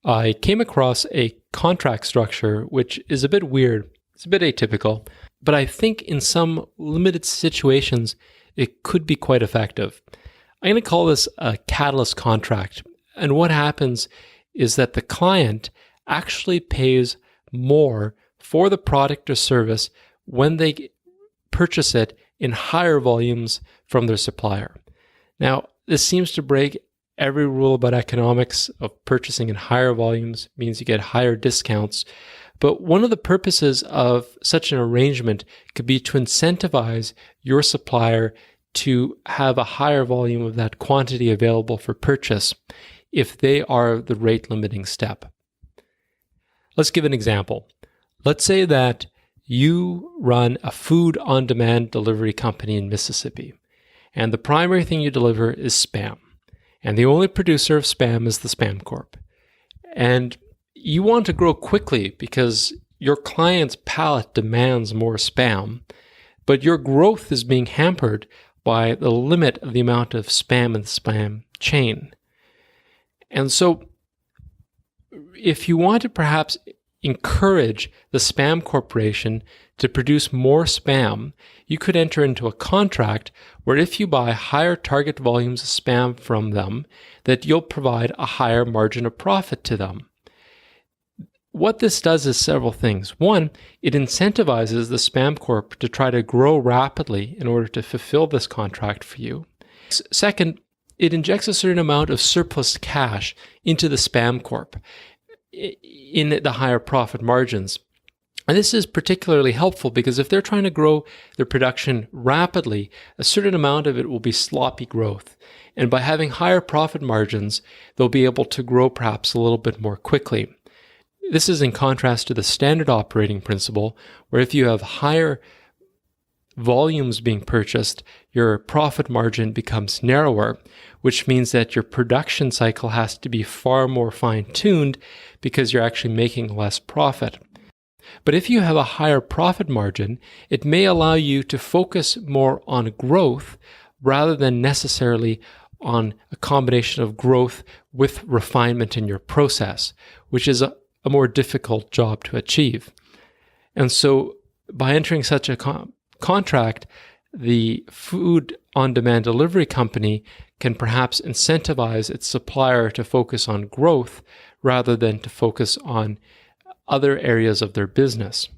I came across a contract structure which is a bit weird. It's a bit atypical, but I think in some limited situations, it could be quite effective. I'm going to call this a catalyst contract. And what happens is that the client actually pays more for the product or service when they purchase it in higher volumes from their supplier. Now, this seems to break every rule about economics of purchasing in higher volumes, means you get higher discounts. But one of the purposes of such an arrangement could be to incentivize your supplier to have a higher volume of that quantity available for purchase if they are the rate limiting step. Let's give an example. Let's say that you run a food on-demand delivery company in Mississippi, and the primary thing you deliver is Spam. And the only producer of Spam is the Spam Corp. And you want to grow quickly because your client's palate demands more Spam, but your growth is being hampered by the limit of the amount of Spam in the Spam chain. And so if you want to perhaps encourage the Spam Corporation to produce more Spam, you could enter into a contract where if you buy higher target volumes of Spam from them, that you'll provide a higher margin of profit to them. What this does is several things. One, it incentivizes the Spam Corp to try to grow rapidly in order to fulfill this contract for you. Second, it injects a certain amount of surplus cash into the Spam Corp in the higher profit margins. And this is particularly helpful because if they're trying to grow their production rapidly, a certain amount of it will be sloppy growth. And by having higher profit margins, they'll be able to grow perhaps a little bit more quickly. This is in contrast to the standard operating principle, where if you have higher volumes being purchased, your profit margin becomes narrower, which means that your production cycle has to be far more fine-tuned because you're actually making less profit. But if you have a higher profit margin, it may allow you to focus more on growth rather than necessarily on a combination of growth with refinement in your process, which is a more difficult job to achieve. And so by entering such a contract, the food on-demand delivery company can perhaps incentivize its supplier to focus on growth rather than to focus on other areas of their business.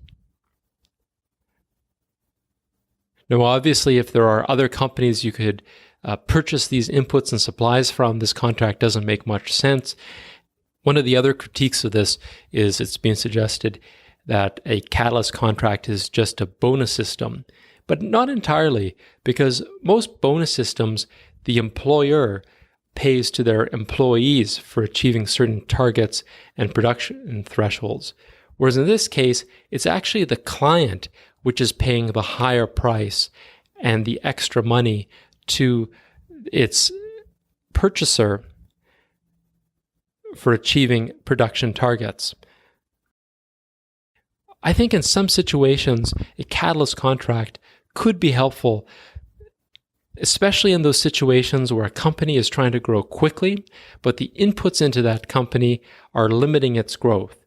Now, obviously, if there are other companies you could purchase these inputs and supplies from, this contract doesn't make much sense. One of the other critiques of this is it's being suggested that a catalyst contract is just a bonus system, but not entirely, because most bonus systems, the employer pays to their employees for achieving certain targets and production thresholds. Whereas in this case, it's actually the client which is paying the higher price and the extra money to its purchaser for achieving production targets. I think in some situations, a catalyst contract could be helpful, especially in those situations where a company is trying to grow quickly, but the inputs into that company are limiting its growth.